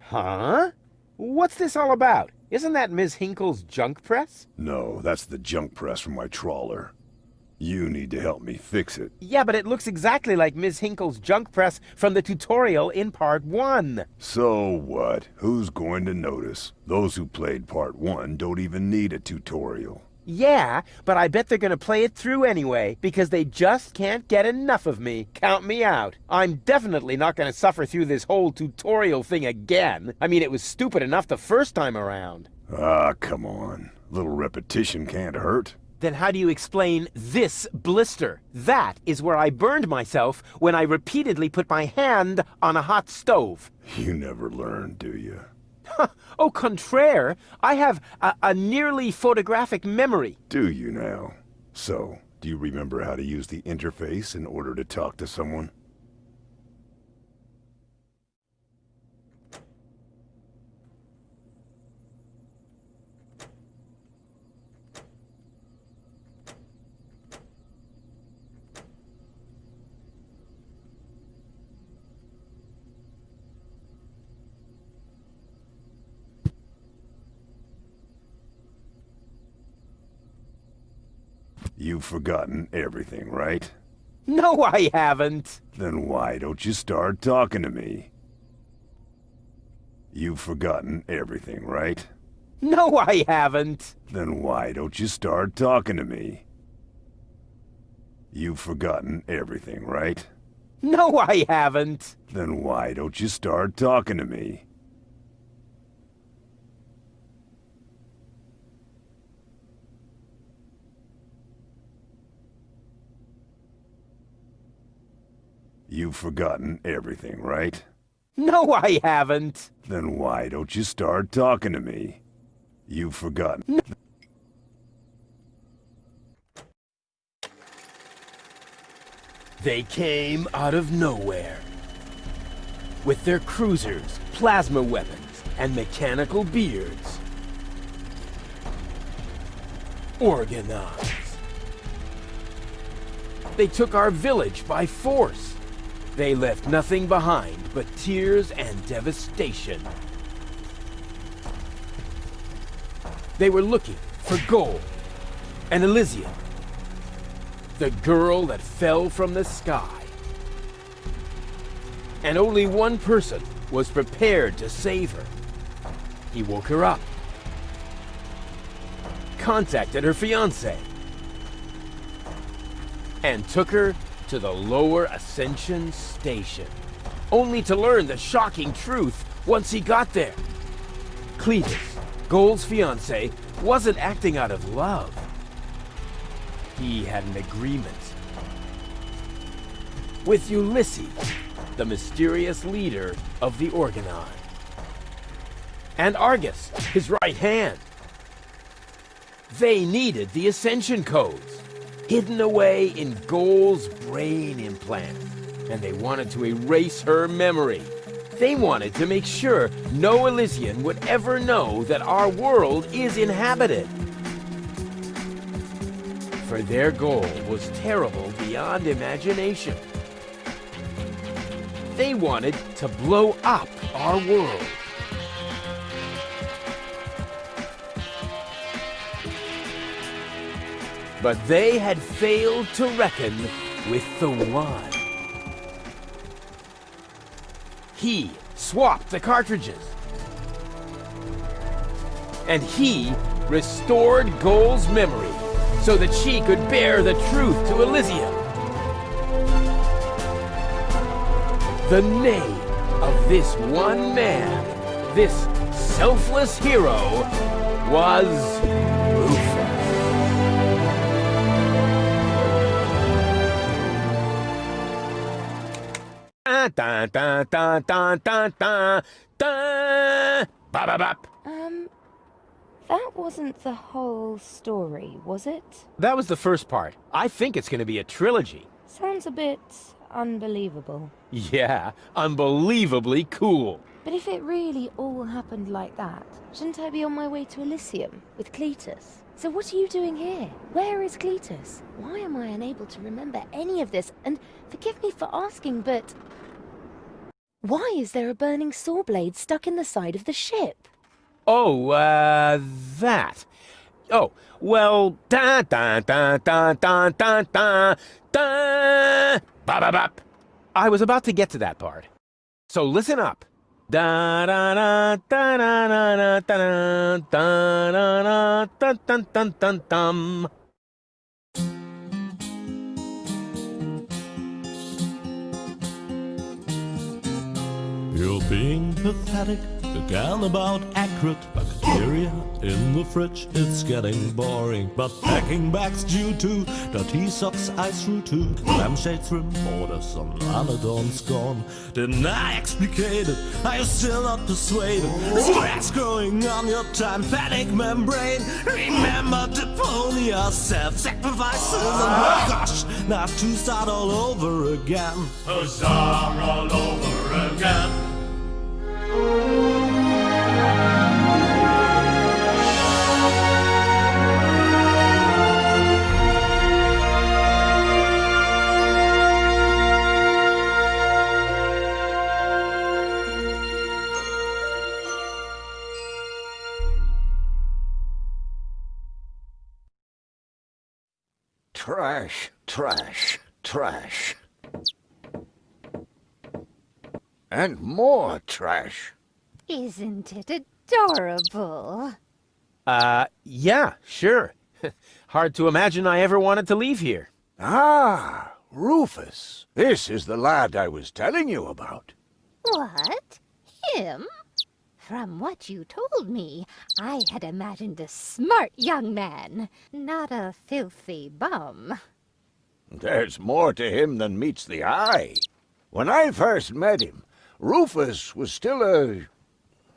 Huh? What's this all about? Isn't that Ms. Hinkle's junk press? No, that's the junk press from my trawler. You need to help me fix it. Yeah, but it looks exactly like Ms. Hinkle's junk press from the tutorial in Part 1. So what? Who's going to notice? Those who played Part 1 don't even need a tutorial. Yeah, but I bet they're gonna play it through anyway, because they just can't get enough of me. Count me out. I'm definitely not gonna suffer through this whole tutorial thing again. I mean, it was stupid enough the first time around. Ah, come on. Little repetition can't hurt. Then how do you explain this blister? That is where I burned myself when I repeatedly put my hand on a hot stove. You never learn, do you? Au contraire, I have a nearly photographic memory. Do you now? So, do you remember how to use the interface in order to talk to someone? You've forgotten everything, right? No, I haven't. Then why don't you start talking to me? You've forgotten everything, right? No, I haven't. Then why don't you start talking to me? You've forgotten everything, right? No, I haven't. Then why don't you start talking to me? You've forgotten everything, right? No, I haven't. Then why don't you start talking to me? You've forgotten. They came out of nowhere. With their cruisers, plasma weapons, and mechanical beards. Organized. They took our village by force. They left nothing behind but tears and devastation. They were looking for gold and Elysium, the girl that fell from the sky. And only one person was prepared to save her. He woke her up, contacted her fiancé, and took her to the lower Ascension station, only to learn the shocking truth once he got there. Cletus, Gold's fiancé, wasn't acting out of love. He had an agreement with Ulysses, the mysterious leader of the Organon, and Argus, his right hand. They needed the Ascension codes, hidden away in Gold's brain implant, and they wanted to erase her memory. They wanted to make sure no Elysian would ever know that our world is inhabited. For their goal was terrible beyond imagination. They wanted to blow up our world. But they had failed to reckon with the One. He swapped the cartridges. And he restored Gold's memory so that she could bear the truth to Elysium. The name of this one man, this selfless hero, was Rufus. Dun, dun, dun, dun, dun, dun, dun. Ba-ba-bop. That wasn't the whole story, was it? That was the first part. I think it's going to be a trilogy. Sounds a bit unbelievable. Yeah, unbelievably cool. But if it really all happened like that, shouldn't I be on my way to Elysium with Cletus? So what are you doing here? Where is Cletus? Why am I unable to remember any of this? And forgive me for asking, but... Why is there a burning saw blade stuck in the side of the ship? Oh, that. Oh, well, da da da da da da da da ba ba bop. I was about to get to that part. So listen up. Da da da da da da da da da da dun dun dun dum. You're being pathetic again about accurate bacteria in the fridge. It's getting boring, but packing bags due to dirty socks I threw to lampshades, rim borders on anodons gone. Didn't I explicate it? Are you still not persuaded? Stress growing on your tympanic membrane. Remember Deponia, self-sacrifices, and oh gosh, now I have to start all over again. Huzzah, all over again. Trash, trash, trash. And more trash. Isn't it adorable? Yeah, sure. Hard to imagine I ever wanted to leave here. Ah, Rufus. This is the lad I was telling you about. What? Him? From what you told me, I had imagined a smart young man, not a filthy bum. There's more to him than meets the eye. When I first met him, Rufus was still a...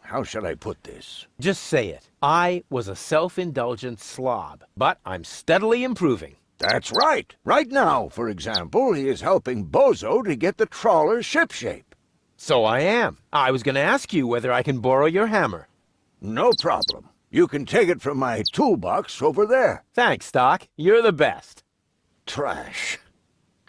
how shall I put this? Just say it. I was a self-indulgent slob, but I'm steadily improving. That's right. Right now, for example, he is helping Bozo to get the trawler shipshape. So I am. I was going to ask you whether I can borrow your hammer. No problem. You can take it from my toolbox over there. Thanks, Doc. You're the best. Trash.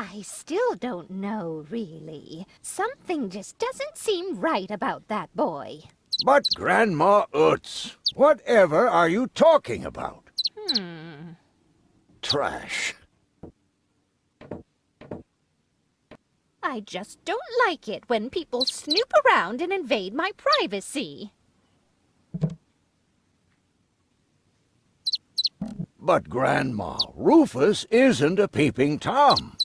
I still don't know, really. Something just doesn't seem right about that boy. But Grandma Utz, whatever are you talking about? Trash. I just don't like it when people snoop around and invade my privacy. But Grandma, Rufus isn't a peeping Tom.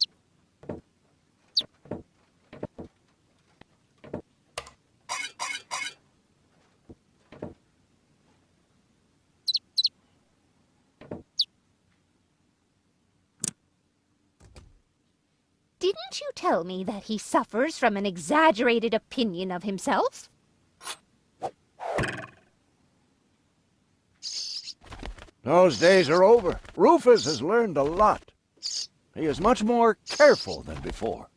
Didn't you tell me that he suffers from an exaggerated opinion of himself? Those days are over. Rufus has learned a lot. He is much more careful than before.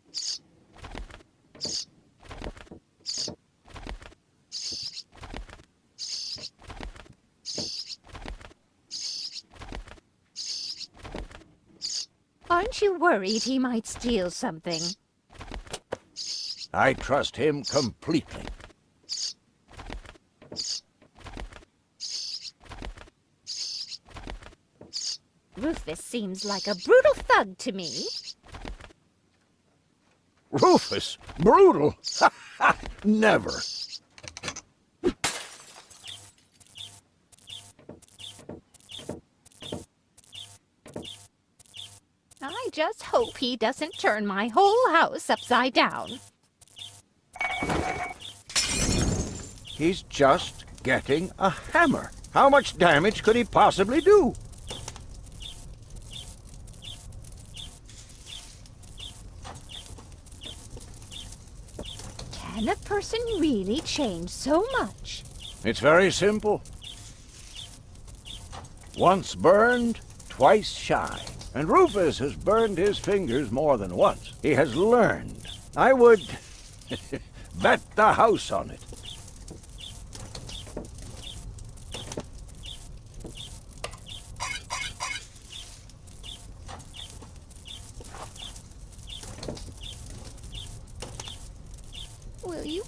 Aren't you worried he might steal something? I trust him completely. Rufus seems like a brutal thug to me. Rufus? Brutal? Never. I just hope he doesn't turn my whole house upside down. He's just getting a hammer. How much damage could he possibly do? Can a person really change so much? It's very simple. Once burned, twice shy. And Rufus has burned his fingers more than once. He has learned. I would bet the house on it. Will you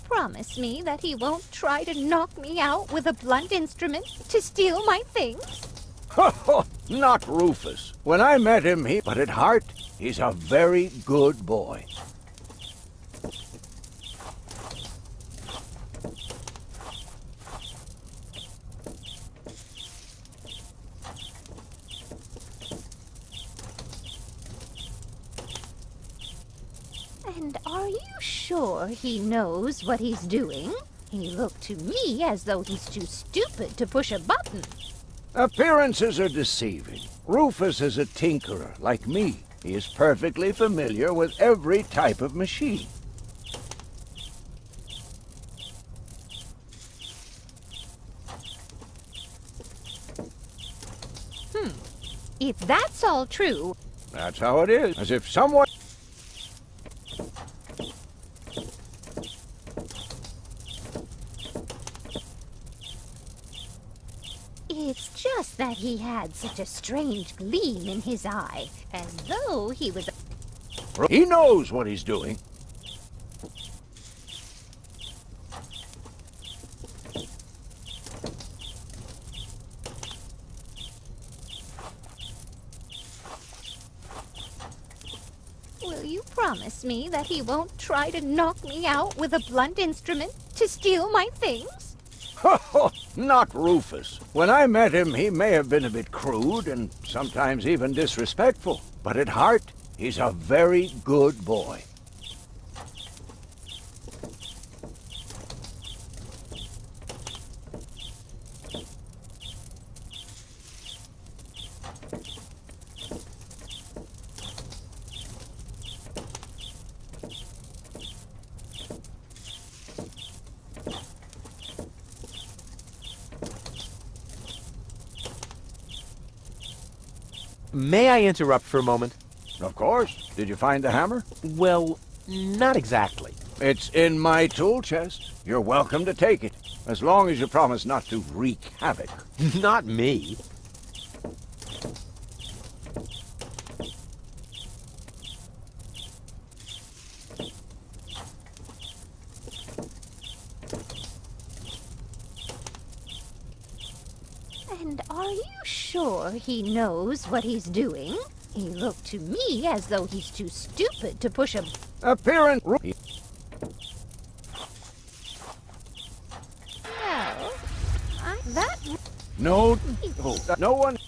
promise me that he won't try to knock me out with a blunt instrument to steal my things? Not Rufus. When I met him, but at heart, he's a very good boy. And are you sure he knows what he's doing? He looked to me as though he's too stupid to push a button. Appearances are deceiving. Rufus is a tinkerer, like me. He is perfectly familiar with every type of machine. If that's all true, That's how it is. As if someone... it's just that he had such a strange gleam in his eye, as though he was... He knows what he's doing. Will you promise me that he won't try to knock me out with a blunt instrument to steal my things? Not Rufus. When I met him, he may have been a bit crude and sometimes even disrespectful. But at heart, he's a very good boy. May I interrupt for a moment? Of course. Did you find the hammer? Well, not exactly. It's in my tool chest. You're welcome to take it, as long as you promise not to wreak havoc. Not me. And are you sure he knows what he's doing? He looked to me as though he's too stupid to push a... Appearance... Well, that... No, no one...